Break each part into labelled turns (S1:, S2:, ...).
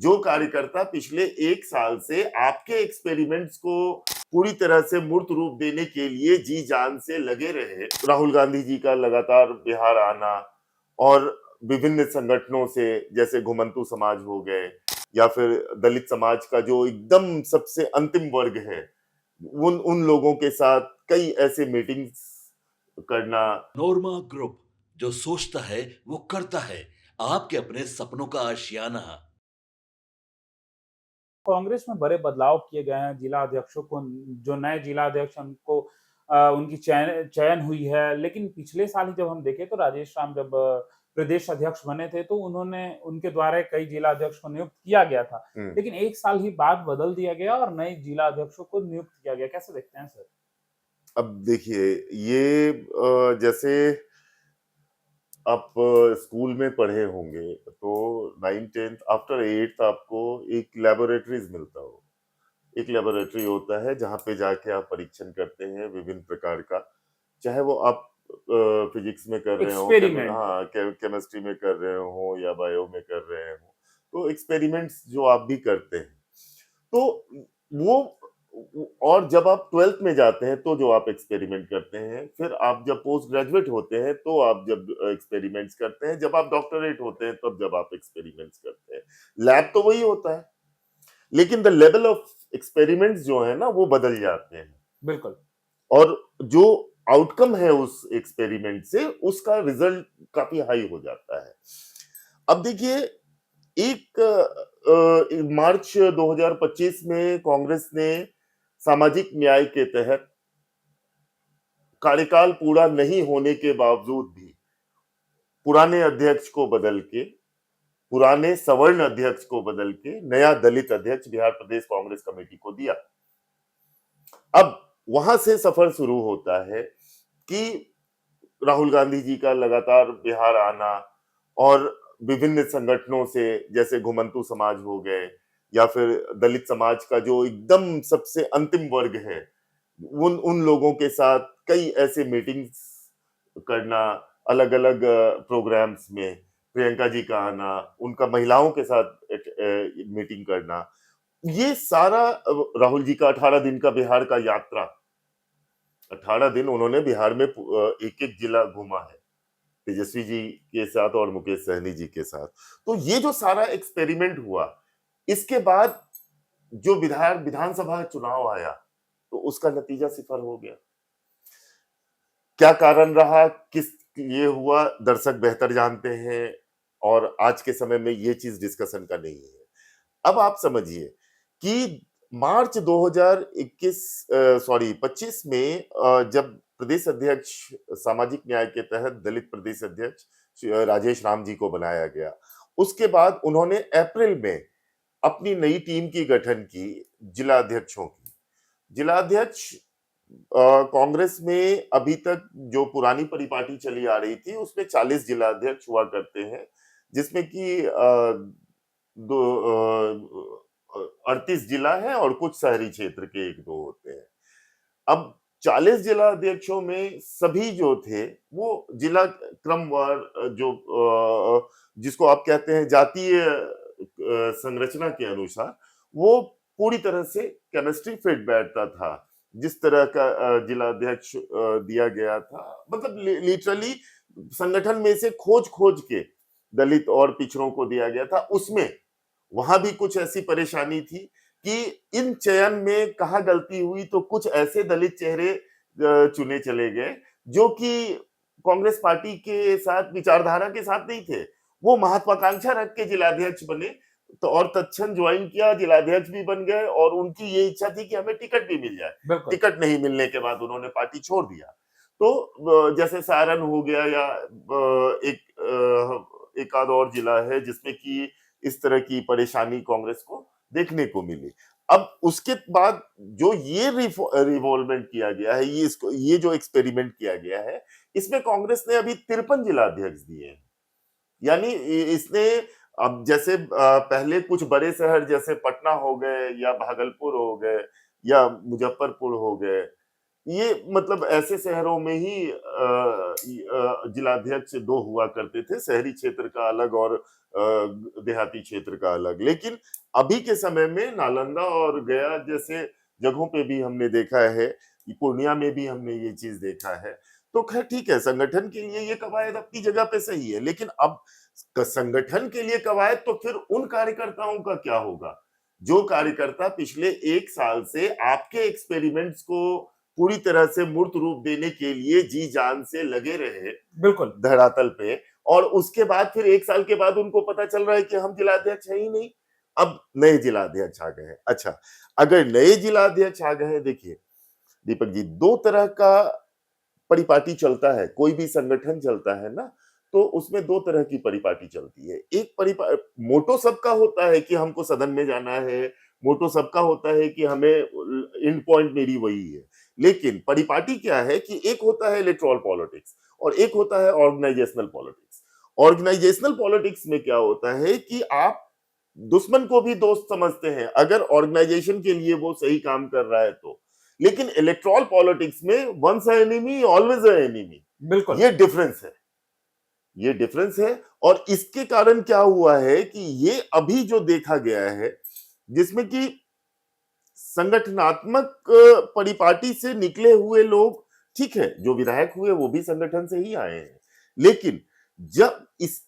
S1: जो कार्यकर्ता पिछले 1 साल से आपके एक्सपेरिमेंट्स को पूरी तरह से मूर्त रूप देने के लिए जी जान से लगे रहे, राहुल गांधी जी का लगातार बिहार आना और विभिन्न संगठनों से जैसे घुमंतू समाज हो गए या फिर दलित समाज का जो एकदम सबसे अंतिम वर्ग है, उन उन लोगों के साथ कई ऐसे मीटिंग्स करना।
S2: नोरमा ग्रुप, जो सोचता है वो करता है। आपके अपने सपनों का आशियाना।
S3: कांग्रेस में बड़े बदलाव किए गए हैं। जिला अध्यक्षों को, जो नए जिला अध्यक्ष हैं, उनको उनकी चयन चयन हुई है। लेकिन पिछले साल ही जब हम देखें तो राजेश राम जब प्रदेश अध्यक्ष बने थे तो उन्होंने उनके द्वारा कई जिला अध्यक्ष को नियुक्त किया गया था। लेकिन 1 साल ही बाद बदल दिया गया और नए जिला अध्यक्षों को नियुक्त किया गया। कैसे देखते हैं सर?
S1: अब देखिए, ये जैसे आप स्कूल में पढ़े होंगे तो 9th 10th आफ्टर 8th आपको एक लैबोरेटरीज मिलता हो। एक लैबोरेटरी होता है जहाँ पे जाके आप परीक्षण करते हैं विभिन्न प्रकार का, चाहे वो आप फिजिक्स में कर रहे हो,
S3: एक्सपेरिमेंट।
S1: हाँ, केमिस्ट्री में कर रहे हो या बायो में कर रहे हो, तो एक्सपेरिमेंट्स जो आप भी करते हैं, तो वो और जब आप 12th में जाते हैं तो जो आप एक्सपेरिमेंट करते हैं, फिर आप जब पोस्ट ग्रेजुएट होते हैं तो आप जब एक्सपेरिमेंट्स करते हैं, जब आप डॉक्टरेट होते हैं तब जब आप एक्सपेरिमेंट्स करते हैं। लैब तो वही होता है, लेकिन द लेवल ऑफ एक्सपेरिमेंट्स जो है ना वो बदल जाते हैं
S3: बिल्कुल।
S1: और जो आउटकम है उस एक्सपेरिमेंट से उसका रिजल्ट काफी हाई हो जाता है। अब देखिए, एक मार्च 2025 में कांग्रेस ने सामाजिक न्याय के तहत कार्यकाल पूरा नहीं होने के बावजूद भी पुराने अध्यक्ष को बदल के, पुराने सवर्ण अध्यक्ष को बदल के नया दलित अध्यक्ष बिहार प्रदेश कांग्रेस कमेटी को दिया। अब वहां से सफर शुरू होता है कि राहुल गांधी जी का लगातार बिहार आना और विभिन्न संगठनों से जैसे घुमंतू समाज हो गए या फिर दलित समाज का जो एकदम सबसे अंतिम वर्ग है, उन उन लोगों के साथ कई ऐसे मीटिंग्स करना, अलग अलग प्रोग्राम्स में प्रियंका जी का आना, उनका महिलाओं के साथ मीटिंग करना, ये सारा राहुल जी का 18 दिन का बिहार का यात्रा, 18 दिन उन्होंने बिहार में एक एक जिला घूमा है तेजस्वी जी के साथ और मुकेश सहनी जी के साथ। तो ये जो सारा एक्सपेरिमेंट हुआ, इसके बाद जो विधानसभा चुनाव आया तो उसका नतीजा सिफर हो गया। क्या कारण रहा, किस ये हुआ, दर्शक बेहतर जानते हैं और आज के समय में ये चीज डिस्कशन का नहीं है। अब आप समझिए कि मार्च 2021 सॉरी 25 में जब प्रदेश अध्यक्ष सामाजिक न्याय के तहत दलित प्रदेश अध्यक्ष राजेश राम जी को बनाया गया, उसके बाद उन्होंने अप्रैल में अपनी नई टीम की गठन की जिला अध्यक्षों की। जिला अध्यक्ष कांग्रेस में अभी तक जो पुरानी परिपाटी चली आ रही थी उसमें 40 जिला अध्यक्ष हुआ करते हैं, जिसमें कि दो 38 जिला है और कुछ शहरी क्षेत्र के 1-2 होते हैं। अब 40 जिला अध्यक्षों में सभी जो थे वो जिला क्रमवार जिसको आप कहते हैं जातीय संरचना के अनुसार वो पूरी तरह से केमिस्ट्री फिट बैठता था। जिस तरह का जिला अध्यक्ष दिया गया था, मतलब लिटरली संगठन में से खोज-खोज के दलित और पिछड़ों को दिया गया था। उसमें वहां भी कुछ ऐसी परेशानी थी कि इन चयन में कहाँ गलती हुई तो कुछ ऐसे दलित चेहरे चुने चले गए जो कि कांग्रेस पार्टी के साथ विचारधारा के साथ नहीं थे। वो महत्वाकांक्षा रख के जिलाध्यक्ष बने तो और तत्क्षण ज्वाइन किया, जिलाध्यक्ष भी बन गए और उनकी ये इच्छा थी कि हमें टिकट भी मिल जाए।
S3: बिल्कुल।
S1: टिकट नहीं मिलने के बाद उन्होंने पार्टी छोड़ दिया। तो जैसे सारण हो गया या एक आध और जिला है जिसमें कि इस तरह की परेशानी कांग्रेस को देखने को मिली। अब उसके बाद जो ये रिवॉल्वमेंट किया गया है, ये जो एक्सपेरिमेंट किया गया है, इसमें कांग्रेस ने अभी 53 जिला अध्यक्ष दिए हैं। यानी इसने अब जैसे पहले कुछ बड़े शहर जैसे पटना हो गए या भागलपुर हो गए या मुजफ्फरपुर हो गए, ये मतलब ऐसे शहरों में ही जिलाध्यक्ष 2 हुआ करते थे, शहरी क्षेत्र का अलग और देहाती क्षेत्र का अलग। लेकिन अभी के समय में नालंदा और गया जैसे जगहों पे भी हमने देखा है, कि पूर्णिया में भी हमने ये चीज देखा है। तो खैर ठीक है, संगठन के लिए ये कवायद अपनी जगह पे सही है, लेकिन अब संगठन के लिए कवायद तो फिर उन कार्यकर्ताओं का क्या होगा जो कार्यकर्ता पिछले 1 साल से आपके एक्सपेरिमेंट्स को पूरी तरह से मूर्त रूप देने के लिए जी जान से लगे रहे
S3: बिल्कुल।
S1: धरातल पे, और उसके बाद फिर 1 साल के बाद उनको पता चल रहा है कि हम जिलाध्यक्ष है ही नहीं, अब नए जिलाध्यक्ष आ गए हैं। अच्छा, अगर नए जिलाध्यक्ष आ गए हैं, देखिए दीपक जी, दो तरह का परिपाटी चलता है, कोई भी संगठन चलता है ना, तो उसमें दो तरह की परिपाटी चलती है। एक परिपा मोटो सबका होता है कि हमको सदन में जाना है, मोटो सबका होता है कि हमें एंड पॉइंट मेरी वही है। लेकिन परिपाटी क्या है कि एक होता है इलेक्टोरल पॉलिटिक्स और एक होता है ऑर्गेनाइजेशनल पॉलिटिक्स। ऑर्गेनाइजेशनल पॉलिटिक्स में क्या होता है कि आप दुश्मन को भी दोस्त समझते हैं, अगर ऑर्गेनाइजेशन के लिए वो सही काम कर रहा है तो। लेकिन इलेक्टोरल पॉलिटिक्स में once a enemy always a enemy,
S3: बिल्कुल।
S1: ये डिफरेंस है। ये डिफरेंस है, और इसके कारण क्या हुआ है कि ये अभी जो देखा गया है, जिसमें कि संगठनात्मक परिपाटी से निकले हुए लोग, ठीक है, जो विधायक हुए वो भी संगठन से ही आए हैं, लेकिन जब इस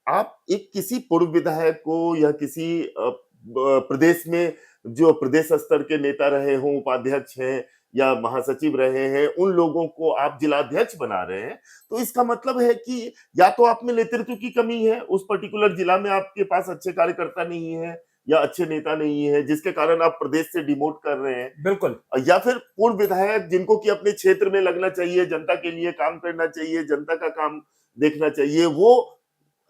S1: आप एक किसी पूर्व विधायक को या किसी प्रदेश में जो प्रदेश स्तर के नेता रहे हों, उपाध्यक्ष हैं या महासचिव रहे हैं, उन लोगों को आप जिलाध्यक्ष बना रहे हैं, तो इसका मतलब है कि या तो आप में नेतृत्व की कमी है, उस पर्टिकुलर जिला में आपके पास अच्छे कार्यकर्ता नहीं है या अच्छे नेता नहीं है, जिसके कारण आप प्रदेश से डिमोट कर रहे हैं,
S3: बिल्कुल।
S1: या फिर पूर्व विधायक जिनको कि अपने क्षेत्र में लगना चाहिए, जनता के लिए काम करना चाहिए, जनता का काम देखना चाहिए, वो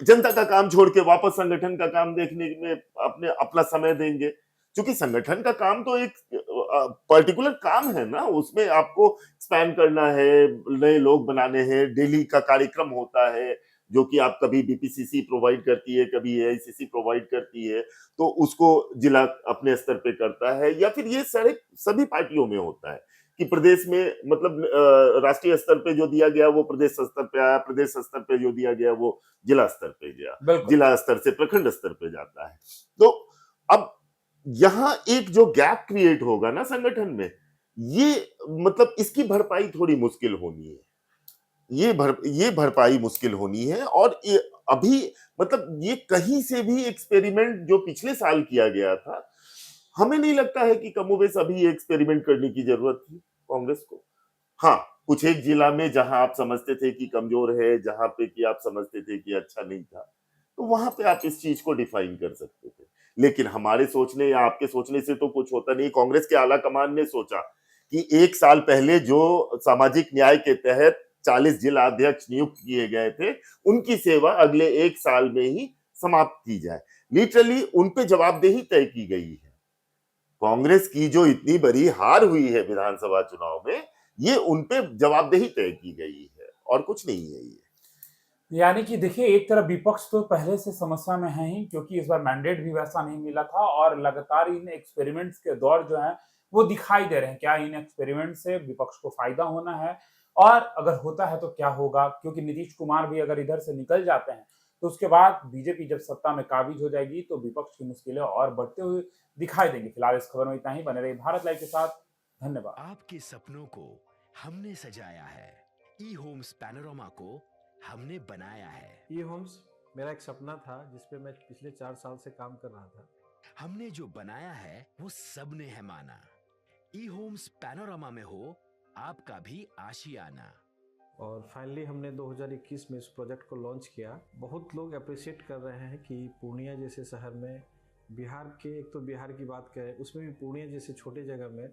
S1: जनता का काम छोड़ के वापस संगठन का काम देखने में अपने अपना समय देंगे। क्योंकि संगठन का काम तो एक पर्टिकुलर काम है ना, उसमें आपको स्पैन करना है, नए लोग बनाने हैं, डेली का कार्यक्रम होता है, जो कि आप कभी बीपीसीसी प्रोवाइड करती है, कभी एआईसीसी प्रोवाइड करती है, तो उसको जिला अपने स्तर पे करता है, या फिर ये सारे सभी पार्टियों में होता है कि प्रदेश में मतलब राष्ट्रीय स्तर पे जो दिया गया वो प्रदेश स्तर पे आया, प्रदेश स्तर पे जो दिया गया वो जिला स्तर पे गया,
S3: बिल्कुल।
S1: जिला स्तर से प्रखंड स्तर पे जाता है। तो अब यहां एक जो गैप क्रिएट होगा ना संगठन में, ये मतलब इसकी भरपाई थोड़ी मुश्किल होनी है। ये भरपाई मुश्किल होनी है, और ये अभी मतलब ये कहीं से भी एक्सपेरिमेंट जो पिछले साल किया गया था, हमें नहीं लगता है कि कमोबेश अभी ये एक्सपेरिमेंट करने की जरूरत थी कांग्रेस को। हाँ, कुछ एक जिला में जहां आप समझते थे कि कमजोर है, जहां पे कि आप समझते थे कि अच्छा नहीं था, तो वहां पे आप इस चीज को डिफाइन कर सकते थे। लेकिन हमारे सोचने या आपके सोचने से तो कुछ होता नहीं। कांग्रेस के आला कमान ने सोचा कि 1 साल पहले जो सामाजिक न्याय के तहत 40 जिला अध्यक्ष नियुक्त किए गए थे, उनकी सेवा अगले 1 साल में ही समाप्त की जाए। लिटरली उन पे जवाबदेही तय की गई है। कांग्रेस की जो इतनी बड़ी हार हुई है विधानसभा चुनाव में, ये उन पे जवाबदेही तय की गई है, और कुछ नहीं है ये।
S3: यानी कि देखिए, एक तरफ विपक्ष तो पहले से समस्या में है ही, क्योंकि इस बार मैंडेट भी वैसा नहीं मिला था और लगातार इन एक्सपेरिमेंट्स के दौर जो हैं, वो दिखाई दे रहे हैं। क्या इन एक्सपेरिमेंट से विपक्ष को फ़ायदा होना है? और अगर होता है तो क्या होगा? क्योंकि नीतीश कुमार भी अगर इधर से निकल जाते हैं, तो उसके बाद बीजेपी जब सत्ता में काबिज हो जाएगी, तो विपक्ष की मुश्किलें और बढ़ते हुए दिखाई देंगी। फिलहाल इस खबर में इतना ही। बने रहिए भारत लाइव के साथ। धन्यवाद।
S4: आपके सपनों को हमने सजाया है। ई होम्स पैनोरामा को हमने बनाया है।
S5: ई होम्स मेरा एक सपना था जिस पे मैं पिछले 4 साल से काम कर रहा था।
S4: हमने जो बनाया है वो सबने है माना। ई होम्स पैनोरामा में हो आपका भी आशियाना।
S5: और फाइनली हमने 2021 में इस प्रोजेक्ट को लॉन्च किया। बहुत लोग अप्रिशिएट कर रहे हैं कि पूर्णिया जैसे शहर में, बिहार के, एक तो बिहार की बात करें उसमें भी पूर्णिया जैसे छोटे जगह में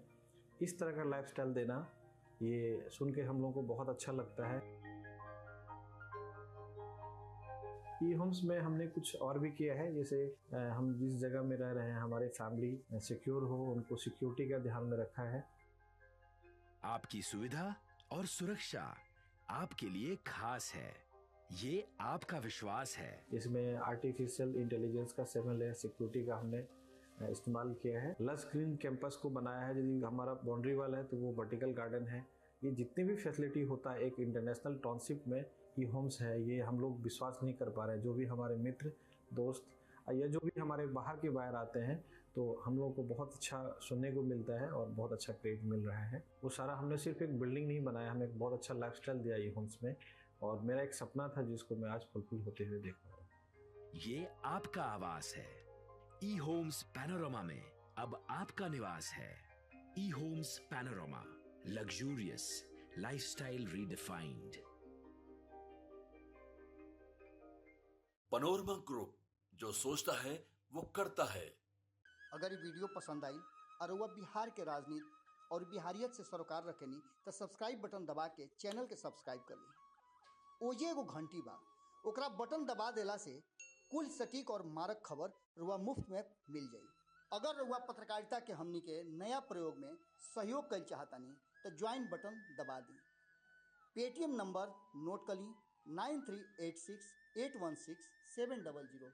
S5: इस तरह का लाइफस्टाइल देना, ये सुन के हम लोगों को बहुत अच्छा लगता है। ई होम्स में हमने कुछ और भी किया है, जैसे हम जिस जगह में रह रहे हैं हमारे फैमिली सिक्योर हो, उनको सिक्योरिटी का ध्यान में रखा है।
S4: आपकी सुविधा और सुरक्षा आपके लिए खास है, ये आपका विश्वास है।
S5: इसमें आर्टिफिशियल इंटेलिजेंस का 7 लेयर सिक्योरिटी का हमने इस्तेमाल किया है। लस ग्रीन कैंपस को बनाया है। यदि हमारा बाउंड्री वाल है तो वो वर्टिकल गार्डन है। ये जितनी भी फैसिलिटी होता है एक इंटरनेशनल टाउनशिप में ई होम्स है, ये हम लोग विश्वास नहीं कर पा रहे हैं। जो भी हमारे मित्र दोस्त या जो भी हमारे बाहर के बाहर आते हैं, तो हम लोगों को बहुत अच्छा सुनने को मिलता है और बहुत अच्छा क्रेडिट मिल रहा है। वो सारा हमने सिर्फ एक बिल्डिंग नहीं बनाया, हमें एक बहुत अच्छा लाइफस्टाइल दिया ई होम्स में, और मेरा एक सपना था जिसको मैं आज फुलफिल होते हुए देख रहा हूँ।
S4: ये आपका आवास है। ई होम्स पैनोरमा में अब आपका निवास है। E homes panorama, luxurious lifestyle redefined.
S2: Panorama group, जो सोचता है वो करता है।
S6: अगर ये वीडियो पसंद आई और वह बिहार के राजनीति और बिहारियत से सरोकार रखेनी तो सब्सक्राइब बटन दबा के चैनल के सब्सक्राइब कर ली। ओजे एगो घंटी बा, ओकरा बटन दबा देला से कुल सटीक और मारक खबर रुआ मुफ्त में मिल जाई। अगर रुआ पत्रकारिता के हमनी के नया प्रयोग में सहयोग कर चाहतानी तो ज्वाइन बटन दबा दी। पेटीएम नंबर नोट कर ली 9386816700।